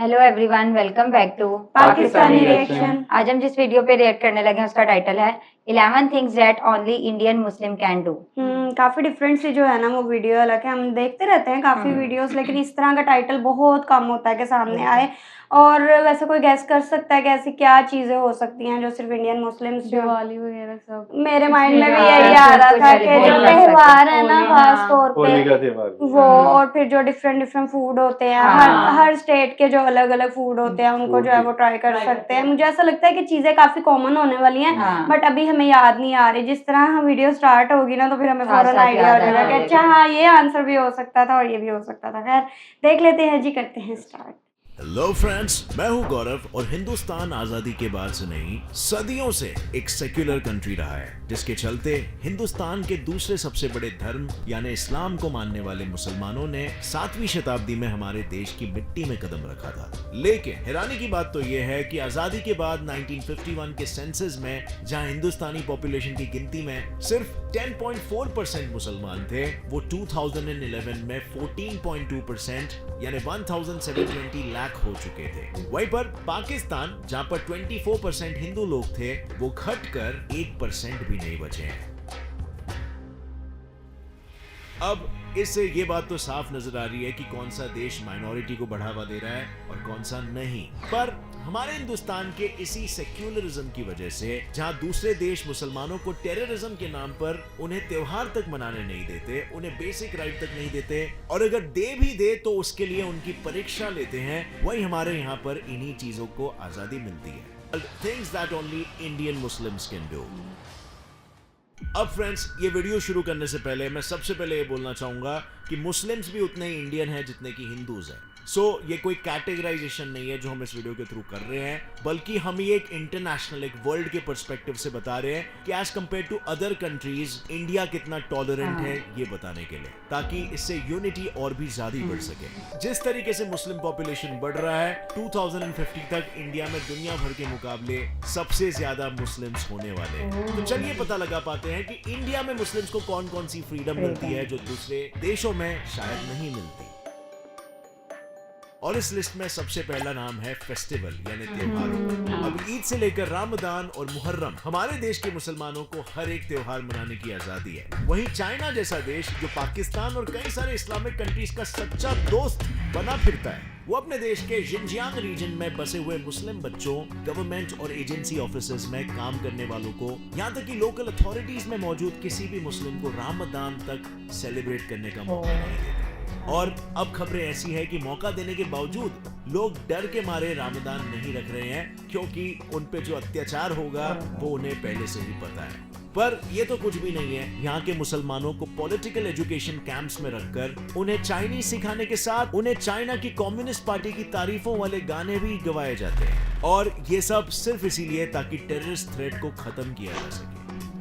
Hello everyone, welcome back to Pakistani reaction. आज हम जिस वीडियो पे रिएक्ट करने लगे हैं उसका टाइटल है 11 things that only Indian Muslim can do. काफी डिफरेंट सी जो है ना वो वीडियो, हालांकि हम देखते रहते हैं काफी वीडियोस, लेकिन इस तरह का टाइटल बहुत कम होता है कि सामने आए। और वैसे कोई गैस कर सकता है कि ऐसी क्या चीजें हो सकती हैं जो सिर्फ इंडियन मुस्लिम्स जो दिवाली वगैरह सब। मेरे माइंड में भी हाँ, यही आ रहा था कुछ कि जो सेलिब्रेट त्योहार है ना होली, खास हाँ, तौर पे होली का त्योहार वो, और फिर जो डिफरेंट डिफरेंट फूड होते हैं, हाँ। हर स्टेट के जो अलग अलग फूड होते हैं उनको Food जो है भी। वो ट्राई कर सकते हैं। मुझे ऐसा लगता है कि चीजें काफी कॉमन होने वाली हैं, हाँ। बट अभी हमें याद नहीं आ रही। जिस तरह हम वीडियो स्टार्ट होगी ना तो फिर हमें साथ फौरन साथ आइडिया हो याद आ जाएगा कि जाएगा। अच्छा हाँ ये आंसर भी हो सकता था और ये भी हो सकता था। खैर देख लेते हैं जी, करते हैं स्टार्ट। हेलो फ्रेंड्स, मैं हूं गौरव और हिंदुस्तान आजादी के बाद से नहीं सदियों से एक सेक्युलर कंट्री रहा है, जिसके चलते हिंदुस्तान के दूसरे सबसे बड़े धर्म यानी इस्लाम को मानने वाले मुसलमानों ने 7वीं शताब्दी में हमारे देश की मिट्टी में कदम रखा था। लेकिन हैरानी की बात तो यह है कि आजादी के बाद 1951 के सेंसस में जहां हिंदुस्तानी पॉपुलेशन की गिनती में सिर्फ 10.4% मुसलमान थे, वो 2011 में 14.2% यानी 1720 लाख हो चुके थे। वहीं पर पाकिस्तान, जहां पर 24% हिंदू लोग थे, वो घटकर 1% भी नहीं बचे हैं। अब इससे ये बात तो साफ नजर आ रही है कि कौन सा देश माइनॉरिटी को बढ़ावा दे रहा है और कौन सा नहीं। पर हमारे हिंदुस्तान के इसी सेक्युलरिज्म की वजह से, जहां दूसरे देश मुसलमानों को टेररिज्म के नाम पर उन्हें त्योहार तक मनाने नहीं देते, उन्हें बेसिक राइट तक नहीं देते, और अगर दे भी दे तो उसके लिए उनकी परीक्षा लेते हैं, वही हमारे यहाँ पर इन्हीं चीजों को आजादी मिलती है। Things that only Indian Muslims can do. अब फ्रेंड्स, ये वीडियो शुरू करने से पहले मैं सबसे पहले ये बोलना चाहूंगा कि मुस्लिम्स भी उतने ही इंडियन हैं जितने कि हिंदूज हैं। ये कोई कैटेगराइजेशन नहीं है जो हम इस वीडियो के थ्रू कर रहे हैं, बल्कि हम ये एक इंटरनेशनल, एक वर्ल्ड के पर्सपेक्टिव से बता रहे हैं कि as compare to other countries India कितना टॉलरेंट है, ये बताने के लिए, ताकि इससे यूनिटी और भी ज्यादा बढ़ सके। जिस तरीके से मुस्लिम पॉपुलेशन बढ़ रहा है, 2050 तक इंडिया में दुनिया भर के मुकाबले सबसे ज्यादा मुस्लिम्स होने वाले हैं। तो चलिए पता लगा पाते हैं कि इंडिया में मुस्लिम्स को कौन कौन सी फ्रीडम मिलती है जो दूसरे देशों में शायद नहीं मिलती। और इस लिस्ट में सबसे पहला नाम है फेस्टिवल यानी त्योहारों। अब ईद से लेकर रमजान और मुहर्रम, हमारे देश के मुसलमानों को हर एक त्योहार मनाने की आजादी है। वहीं चाइना जैसा देश, जो पाकिस्तान और कई सारे इस्लामिक कंट्रीज का सच्चा दोस्त बना फिरता है, वो अपने देश के जिनजियांग रीजन में बसे हुए मुस्लिम बच्चों, गवर्नमेंट और एजेंसी ऑफिसेज में काम करने वालों को, यहाँ तक कि लोकल अथॉरिटीज में मौजूद किसी भी मुस्लिम को रमजान तक सेलिब्रेट करने का मौका नहीं देते। और अब खबरें ऐसी है कि मौका देने के बावजूद लोग डर के मारे रमजान नहीं रख रहे हैं, क्योंकि उन पे जो अत्याचार होगा वो उन्हें पहले से ही पता है। पर ये तो कुछ भी नहीं है। यहाँ के मुसलमानों को पॉलिटिकल एजुकेशन कैंप्स में रखकर उन्हें चाइनीज सिखाने के साथ उन्हें चाइना की कम्युनिस्ट पार्टी की तारीफों वाले गाने भी गवाए जाते हैं, और ये सब सिर्फ इसीलिए ताकि टेररिस्ट थ्रेट को खत्म किया जा सके।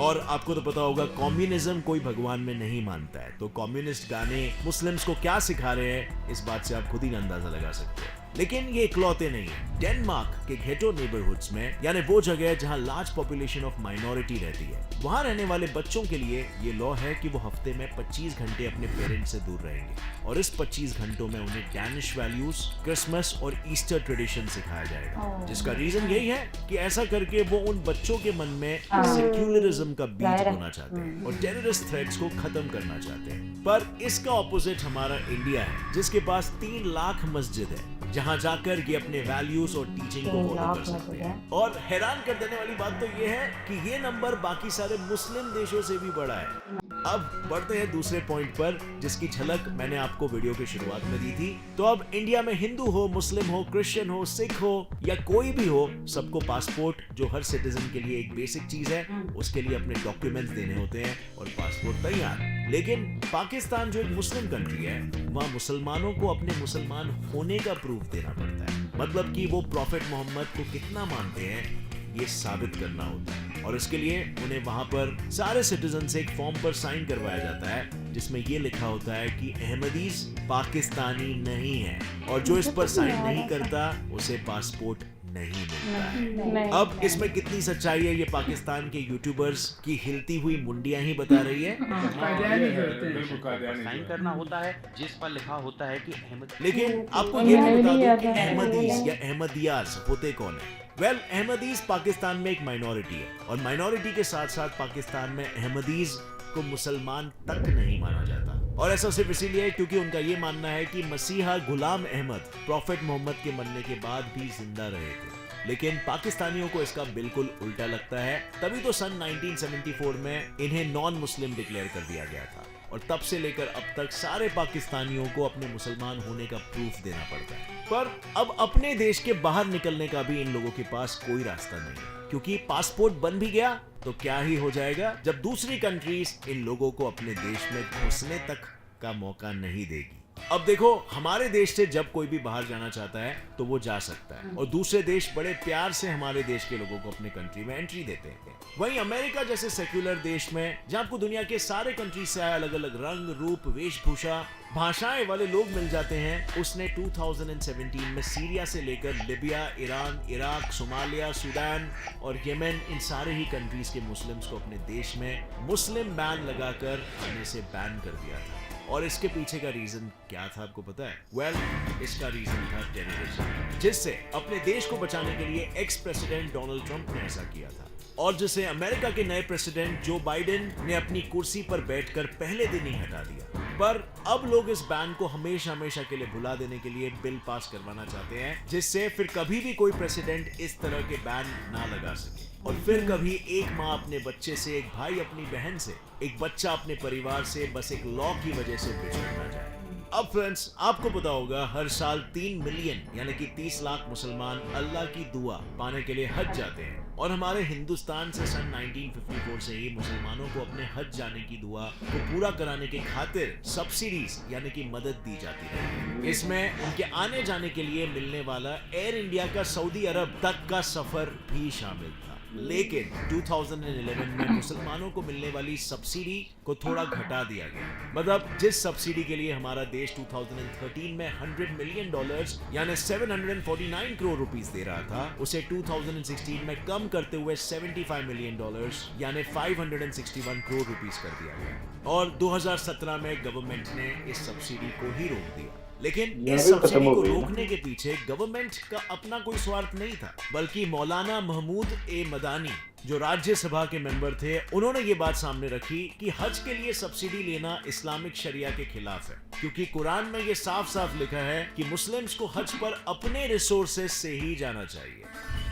और आपको तो पता होगा, कम्युनिज्म कोई भगवान में नहीं मानता है, तो कम्युनिस्ट गाने मुस्लिम्स को क्या सिखा रहे हैं, इस बात से आप खुद ही अंदाजा लगा सकते हैं। लेकिन ये इकलौते नहीं है। डेनमार्क के घेटो नेबरहुड्स में, यानी वो जगह जहां लार्ज पॉपुलेशन ऑफ माइनॉरिटी रहती है, वहां रहने वाले बच्चों के लिए ये लॉ है कि वो हफ्ते में 25 घंटे अपने पेरेंट्स से दूर रहेंगे, और इस 25 घंटों में उन्हें डैनिश वैल्यूज, क्रिसमस और ईस्टर ट्रेडिशन सिखाया जाएगा। जिसका रीजन यही है कि ऐसा करके वो उन बच्चों के मन में सेक्युलरिज्म का बीज बोना चाहते हैं और टेररिस्ट थ्रेट्स को खत्म करना चाहते हैं। पर इसका ऑपोजिट हमारा इंडिया है, जिसके पास 3 लाख मस्जिद है, जहां जाकर ये अपने वैल्यूज और टीचिंग को फॉलो कर सकते हैं। और हैरान कर देने वाली बात तो ये है कि ये नंबर बाकी सारे मुस्लिम देशों से भी बड़ा है। अब बढ़ते हैं दूसरे पॉइंट पर, जिसकी झलक मैंने आपको वीडियो की शुरुआत में दी थी। तो अब इंडिया में हिंदू हो, मुस्लिम हो, क्रिश्चियन हो, सिख हो या कोई भी हो, सबको पासपोर्ट, जो हर सिटीजन के लिए एक बेसिक चीज है, उसके लिए अपने डॉक्यूमेंट्स देने होते हैं और पासपोर्ट तैयार। लेकिन पाकिस्तान जो एक मुस्लिम कंट्री है, वहाँ मुसलमानों को अपने मुसलमान होने का प्रूफ देना पड़ता है। मतलब कि वो प्रॉफेट मोहम्मद को कितना मानते हैं, ये साबित करना होता है। और इसके लिए उन्हें वहां पर सारे सिटीजन से एक फॉर्म पर साइन करवाया जाता है, जिसमें ये लिखा होता है कि अहमदीज पाकिस्तानी नहीं है, और जो इस पर साइन नहीं करता उसे पासपोर्ट नहीं मिलता है। अब इसमें कितनी सच्चाई है ये पाकिस्तान के यूट्यूबर्स की हिलती हुई मुंडियां ही बता रही है। साइन करना होता है जिस पर लिखा होता है कि अहमद, लेकिन आपको ये भी बता दूं कि अहमदीज या अहमदियाज होते कौन है। वेल, अहमदीज पाकिस्तान में एक माइनॉरिटी है और माइनॉरिटी के साथ साथ पाकिस्तान में अहमदीज को मुसलमान तक नहीं माना जाता। और ऐसा सिर्फ इसीलिए क्योंकि उनका ये मानना है कि मसीहा गुलाम अहमद प्रॉफेट मोहम्मद के मरने के बाद भी जिंदा रहे थे। लेकिन पाकिस्तानियों को इसका बिल्कुल उल्टा लगता है। तभी तो सन 1974 में इन्हें नॉन मुस्लिम डिक्लेयर कर दिया गया था और तब से लेकर अब तक सारे पाकिस्तानियों को अपने मुसलमान होने का प्रूफ देना पड़ता है। पर अब अपने देश के बाहर निकलने का भी इन लोगों के पास कोई रास्ता नहीं है, क्योंकि पासपोर्ट बन भी गया तो क्या ही हो जाएगा जब दूसरी कंट्रीज इन लोगों को अपने देश में घुसने तक का मौका नहीं देगी। अब देखो, हमारे देश से जब कोई भी बाहर जाना चाहता है तो वो जा सकता है और दूसरे देश बड़े प्यार से हमारे देश के लोगों को अपने कंट्री में एंट्री देते हैं। वहीं अमेरिका जैसे सेक्युलर देश में, जहां आपको दुनिया के सारे कंट्री से आए अलग अलग रंग, रूप, वेशभूषा, भाषाएं वाले लोग मिल जाते हैं, उसने 2017 में सीरिया से लेकर Libya, Iran, Iraq, Somalia, Sudan और येमेन, इन सारे ही कंट्रीज के मुस्लिम्स को अपने देश में मुस्लिम बैन लगाकर आने से बैन कर दिया था। और इसके पीछे का रीजन क्या था आपको पता है? वेल, इसका रीजन था टेररिज्म, जिससे अपने देश को बचाने के लिए एक्स प्रेसिडेंट डोनाल्ड ट्रंप ने ऐसा किया था और जिसे अमेरिका के नए प्रेसिडेंट जो बाइडेन ने अपनी कुर्सी पर बैठकर पहले दिन ही हटा दिया। पर अब लोग इस बैन को हमेशा हमेशा के लिए भुला देने के लिए बिल पास करवाना चाहते हैं, जिससे फिर कभी भी कोई प्रेसिडेंट इस तरह के बैन ना लगा सके और फिर कभी एक माँ अपने बच्चे से, एक भाई अपनी बहन से, एक बच्चा अपने परिवार से बस एक लॉ की वजह से बिछड़ ना जाए। अब फ्रेंड्स, आपको पता होगा हर साल 3 मिलियन यानी कि 30 लाख मुसलमान अल्लाह की दुआ पाने के लिए हज जाते हैं और हमारे हिंदुस्तान से सन 1954 से ही मुसलमानों को अपने हज जाने की दुआ को पूरा कराने के खातिर सब्सिडीज यानी कि मदद दी जाती है। इसमें उनके आने जाने के लिए मिलने वाला एयर इंडिया का सऊदी अरब तक का सफर भी शामिल था। लेकिन 2011 में मुसलमानों को मिलने वाली सब्सिडी को थोड़ा घटा दिया गया। मतलब जिस सब्सिडी के लिए हमारा देश 2013 में $100 मिलियन यानी 749 करोड़ रुपीस दे रहा था, उसे 2016 में कम करते हुए $75 मिलियन यानी 561 करोड़ रुपीस कर दिया गया और 2017 में गवर्नमेंट ने इस सब्सिडी को ही रोक दिया। लेकिन इस सब्सिडी को रोकने के पीछे गवर्नमेंट का अपना कोई स्वार्थ नहीं था, बल्कि मौलाना महमूद ए मदानी जो राज्यसभा के मेंबर थे, उन्होंने ये बात सामने रखी कि हज के लिए सब्सिडी लेना इस्लामिक शरिया के खिलाफ है, क्योंकि कुरान में ये साफ साफ लिखा है कि मुस्लिम्स को हज पर अपने रिसोर्सेज से ही जाना चाहिए।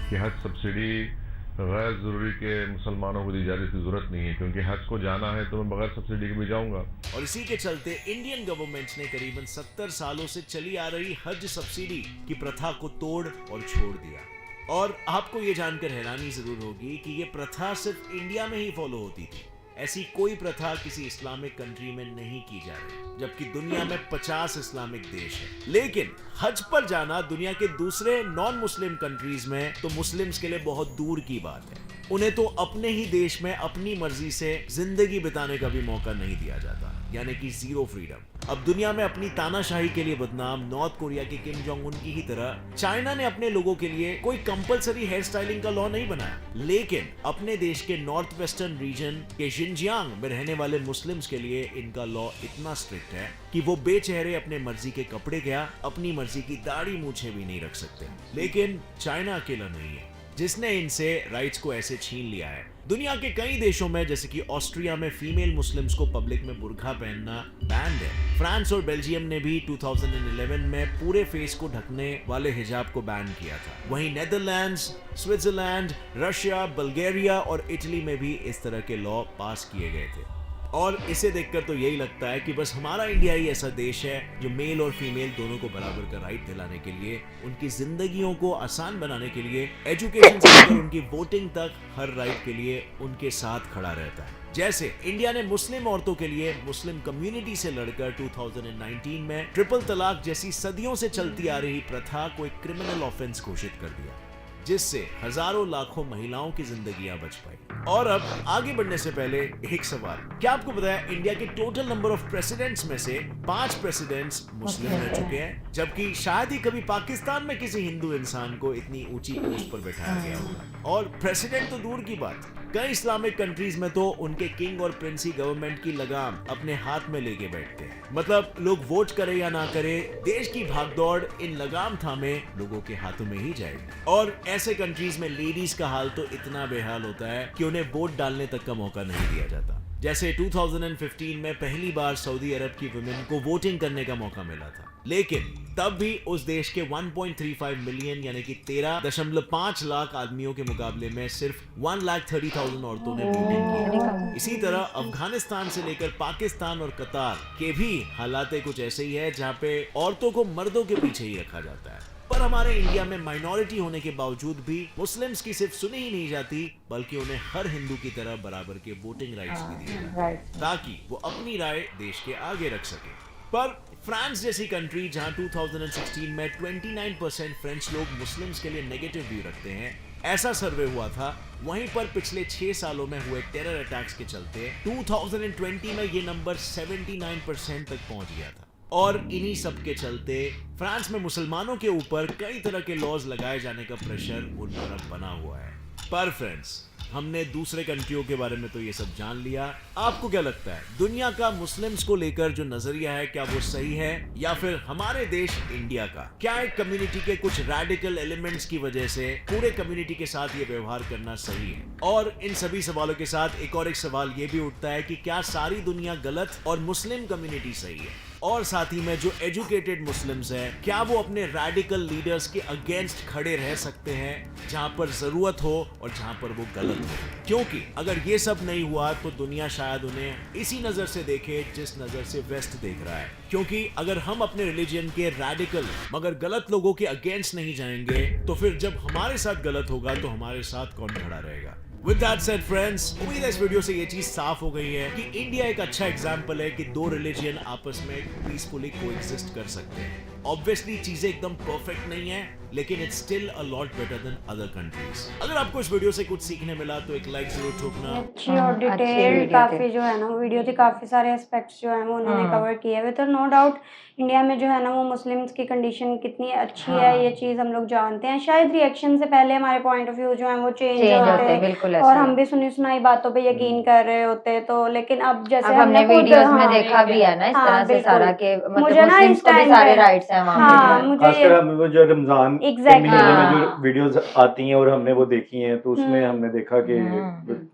कि हज सब्सिडी गैर जरूरी के मुसलमानों को दी जाने की जरूरत नहीं है, क्योंकि हज को जाना है तो मैं बगैर सब्सिडी के भी जाऊंगा। और इसी के चलते इंडियन गवर्नमेंट ने करीबन 70 सालों से चली आ रही हज सब्सिडी की प्रथा को तोड़ और छोड़ दिया। और आपको ये जानकर हैरानी जरूर होगी कि ये प्रथा सिर्फ इंडिया में ही फॉलो होती थी। ऐसी कोई प्रथा किसी इस्लामिक कंट्री में नहीं की जा रही, जबकि दुनिया में 50 इस्लामिक देश है। लेकिन हज पर जाना दुनिया के दूसरे नॉन मुस्लिम कंट्रीज में तो मुस्लिम्स के लिए बहुत दूर की बात है। उन्हें तो अपने ही देश में अपनी मर्जी से जिंदगी बिताने का भी मौका नहीं दिया जाता, यानी कि जीरो फ्रीडम। अब दुनिया में अपनी तानाशाही के लिए बदनाम नॉर्थ कोरिया के किम जोंग उन की ही तरह चाइना ने अपने लोगों के लिए कोई कंपलसरी हेयर स्टाइलिंग का लॉ नहीं बनाया, लेकिन अपने देश के नॉर्थ वेस्टर्न रीजन के शिनजियांग में रहने वाले मुस्लिम्स के लिए इनका लॉ इतना स्ट्रिक्ट है कि वो बेचेहरे अपने मर्जी के कपड़े क्या अपनी मर्जी की दाढ़ी मूछें भी नहीं रख सकते। लेकिन चाइना अकेला नहीं है जिसने इनसे राइट्स को ऐसे छीन लिया है। दुनिया के कई देशों में जैसे कि ऑस्ट्रिया में फीमेल मुस्लिम्स को पब्लिक में बुर्का पहनना बैंड है। फ्रांस और बेल्जियम ने भी 2011 में पूरे फेस को ढकने वाले हिजाब को बैन किया था। वहीं नेदरलैंड्स, स्विट्जरलैंड, रशिया, बल्गेरिया और इटली में भी इस तरह के लॉ पास किए गए थे। और इसे देखकर तो यही लगता है कि बस हमारा इंडिया ही ऐसा देश है जो मेल और फीमेल दोनों को बराबर का राइट दिलाने के लिए, उनकी जिंदगियों को आसान बनाने के लिए, एजुकेशन से लेकर उनकी वोटिंग तक हर राइट के लिए उनके साथ खड़ा रहता है। जैसे इंडिया ने मुस्लिम औरतों के लिए मुस्लिम कम्युनिटी से लड़कर 2019 में ट्रिपल तलाक जैसी सदियों से चलती आ रही प्रथा को एक क्रिमिनल ऑफेंस घोषित कर दिया। जिससे हजारों लाखों महिलाओं की जिंदगियां बच पाई। और अब आगे बढ़ने से पहले एक सवाल, क्या आपको पता है इंडिया के टोटल नंबर ऑफ प्रेसिडेंट्स में से 5 प्रेसिडेंट्स मुस्लिम रह चुके हैं, जबकि शायद ही कभी पाकिस्तान में किसी हिंदू इंसान को इतनी ऊंची पोस्ट पर बैठाया गया होगा। और प्रेसिडेंट तो दूर की बात, कई इस्लामिक कंट्रीज में तो उनके किंग और प्रिंसी गवर्नमेंट की लगाम अपने हाथ में लेके बैठते हैं। मतलब लोग वोट करे या ना करे, देश की भागदौड़ इन लगाम थामे लोगों के हाथों में ही जाएगी। और ऐसे कंट्रीज में लेडीज का हाल तो इतना बेहाल होता है कि उन्हें वोट डालने तक का मौका नहीं दिया जाता। जैसे 2015 में पहली बार सऊदी अरब की वुमेन को वोटिंग करने का मौका मिला था, लेकिन तब भी उस देश के 1.35 मिलियन यानी कि 13.5 लाख आदमियों के मुकाबले में सिर्फ 1,30,000 औरतों ने वोटिंग किया। इसी तरह अफगानिस्तान से लेकर पाकिस्तान और कतार के भी हालात कुछ ऐसे ही है, जहाँ पे औरतों को मर्दों के पीछे ही रखा जाता है। पर हमारे इंडिया में माइनॉरिटी होने के बावजूद भी मुस्लिम्स की सिर्फ सुनी ही नहीं जाती, बल्कि उन्हें हर हिंदू की तरह बराबर के वोटिंग राइट्स भी दिए जाते हैं, ताकि वो अपनी राय देश के आगे रख सके। पर फ्रांस जैसी कंट्री जहां 2016 में 29% फ्रेंच लोग मुस्लिम्स के लिए नेगेटिव व्यू रखते हैं, ऐसा सर्वे हुआ था, वहीं पर पिछले 6 सालों में हुए टेरर अटैक्स के चलते 2020 में ये नंबर 79% तक पहुंच गया था। और इन्हीं सब के चलते फ्रांस में मुसलमानों के ऊपर कई तरह के लॉज लगाए जाने का प्रेशर उन पर अब बना हुआ है। पर फ्रेंड्स, हमने दूसरे कंट्रियों के बारे में तो ये सब जान लिया, आपको क्या लगता है दुनिया का मुस्लिम्स को लेकर जो नजरिया है, क्या वो सही है, या फिर हमारे देश इंडिया का क्या एक कम्युनिटी के कुछ रैडिकल एलिमेंट्स की वजह से पूरे कम्युनिटी के साथ ये व्यवहार करना सही है? और इन सभी सवालों के साथ एक और एक सवाल ये भी उठता है कि क्या सारी दुनिया गलत और मुस्लिम कम्युनिटी सही है? और साथ ही में जो एजुकेटेड मुस्लिम्स हैं, क्या वो अपने रैडिकल लीडर्स के अगेंस्ट खड़े रह सकते हैं जहां पर जरूरत हो और जहां पर वो गलत हो? क्योंकि अगर ये सब नहीं हुआ तो दुनिया शायद उन्हें इसी नजर से देखे जिस नजर से वेस्ट देख रहा है। क्योंकि अगर हम अपने रिलीजन के रैडिकल मगर गलत लोगों के अगेंस्ट नहीं जाएंगे, तो फिर जब हमारे साथ गलत होगा तो हमारे साथ कौन खड़ा रहेगा? With that said, friends, उम्मीद है इस वीडियो से ये चीज साफ हो गई है कि इंडिया एक अच्छा एग्जाम्पल है कि दो रिलीजन आपस में पीसफुली कोएग्जिस्ट कर सकते हैं। ऑब्वियसली चीजें एकदम परफेक्ट नहीं है, लेकिन it's still a lot better than other countries. अगर आपको इस वीडियो से कुछ सीखने मिला तो एक लाइक जरूर ठोकना। अच्छी और अच्छी डिटेल्ड वीडियो काफी जो है ना वो वीडियो थी, काफी सारे एस्पेक्ट्स जो है वो उन्होंने कवर किए हुए थे। नो डाउट इंडिया में जो है ना वो मुस्लिम्स की कंडीशन कितनी अच्छी है, ये चीज हम लोग जानते हैं। शायद रिएक्शन से पहले हमारे पॉइंट ऑफ व्यू जो है वो चेंज होते बिल्कुल और हम भी सुनी सुनाई बातों पे यकीन कर रहे होते, तो लेकिन अब जैसे हमने वीडियोस में देखा भी है ना इस तरह से सारा के मतलब मुझे ना मुस्लिम्स इस को भी टाइम सारे पे राइट्स हैं वहां पे। मुझे खासकर हमें वो जो रमजान के Exactly. महीने में जो हाँ। वीडियोस आती हैं और हमने वो देखी हैं, तो उसमें हमने देखा कि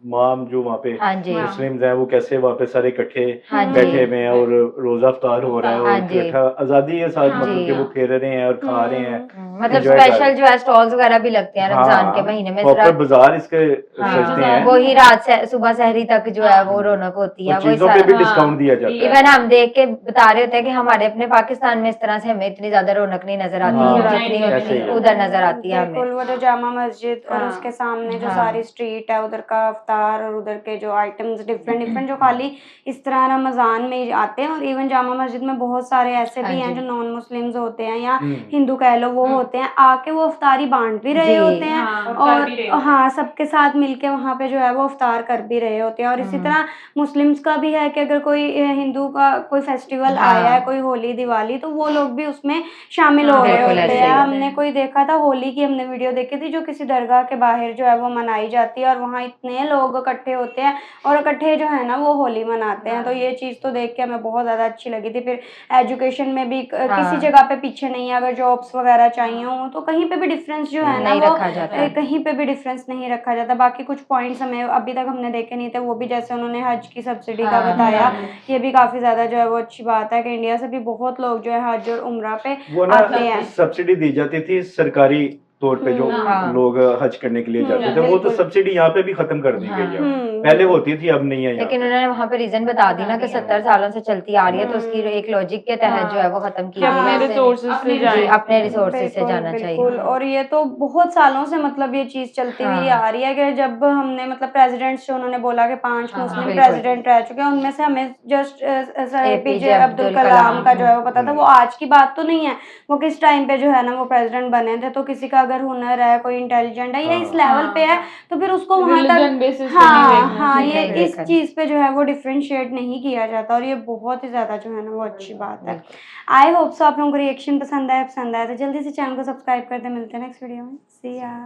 माम जो वहाँ पे हाँ जी, मुस्लिम्स हैं वो कैसे वहाँ पे सारे इकट्ठे हाँ जी। बैठे हुए हैं और रोजा अफ्तार हो रहा है हाँ और जी। इकट्ठा आजादी है साथ, हाँ मतलब जी। कि वो फेर रहे हैं और खा रहे हैं, मतलब enjoy कर रहे स्पेशल हैं। जो है स्टॉल्स वगैरह भी लगते हैं रमजान के महीने में। प्रॉपर बाजार इसके हाँ, सजते हैं वही रात से सुबह सहरी तक जो है वो रौनक होती है। और वही चीजों पे भी सारा डिस्काउंट दिया जाता है। इवन हम देख के बता रहे होते हैं कि हमारे अपने पाकिस्तान में इस तरह से हमें इतनी ज्यादा रौनक नहीं नजर आती हाँ, है जितनी ऐसे ही है। उधर नजर आती है हमें। बिल्कुल, वो जो जामा मस्जिद और हाँ, उसके सामने जो हाँ। सारी स्ट्रीट है, उधर का अफ्तार और उधर के जो आइटम्स डिफरेंट डिफरेंट जो खाली इस तरह रमजान में ही आते हैं। और इवन जामा मस्जिद में बहुत सारे ऐसे हाँ भी हैं जी। जो नॉन मुस्लिम्स होते हैं या हिंदू कह लो, वो होते हैं आके वो अफ्तारी बांट भी रहे जी। होते हैं और हाँ सबके साथ मिलके वहाँ पे जो है वो अफ्तार कर भी रहे होते हैं। और इसी तरह मुस्लिम्स का भी है कि अगर कोई हिंदू का कोई फेस्टिवल हाँ। आया है, कोई होली दिवाली, तो वो लोग भी उसमें शामिल हो रहे बिल्कुल होते ऐसे ही हैं। होता हमने कोई देखा था होली की, हमने वीडियो देखी थी जो किसी दरगाह के बाहर जो है वो मनाई जाती है और वहाँ इतने लोग इकट्ठे होते हैं और इकट्ठे जो है ना वो होली मनाते हैं। तो ये चीज तो देख के हमें बहुत ज्यादा अच्छी लगी थी। फिर एजुकेशन में भी किसी जगह पे पीछे नहीं है, अगर जॉब्स वगैरह चाहिए हो तो कहीं पे भी डिफरेंस जो है ना नहीं वो रखा जाता। कहीं पे भी डिफरेंस नहीं रखा जाता। बाकी कुछ पॉइंट्स हमें अभी तक हमने देखे नहीं थे, वो भी जैसे उन्होंने हज की सब्सिडी का बताया, ये भी काफी ज्यादा जो है वो अच्छी बात है कि इंडिया से भी बहुत लोग जो है हज और उम्रा पे वो आते ना हैं। सब्सिडी दी जाती थी सरकारी तौर पे जो हाँ। लोग हज करने के लिए जाते थे, वो तो बिल्कुल। सब्सिडी यहाँ पे भी खत्म कर दी गई है। पहले होती थी, अब नहीं है यहाँ लेकिन पे। उन्होंने वहाँ पे रीजन बता दी ना कि 70 सालों से चलती आ रही है, तो उसकी एक लॉजिक के तहत जो है वो खत्म कि किया अपने गया है। रिसोर्सेज से जी, जाए। अपने रिसोर्सेज से बिल्कुल, जाना बिल्कुल। चाहिए। और ये तो बहुत सालों से मतलब ये चीज़ चलती हुई हाँ। आ रही है कि जब हमने मतलब प्रेसिडेंट्स जो उन्होंने बोला कि 5 हाँ, मुस्लिम बिल्कुल। प्रेसिडेंट रह चुके हैं, उनमें से हमें just sir APJ Abdul Kalam का जो है वो पता था। वो आज की बात तो नहीं है, वो किस टाइम पे जो है ना वो प्रेसिडेंट बने थे। तो किसी का अगर हुनर है, कोई इंटेलिजेंट है या इस लेवल पे है, तो फिर उसको वहाँ रिलीजन तक बेसिस पे नहीं हाँ, देखना हाँ, चाहिए। ये इस चीज़ पे जो है वो डिफरेंशिएट नहीं किया जाता, और ये बहुत ही ज़्यादा जो है ना वो अच्छी बात है। आई होप सो आप लोगों को रिएक्शन पसंद आया तो जल्दी से चैनल को सब्सक्राइब कर दें। मिलते हैं नेक्स्ट वीडियो में। सी या।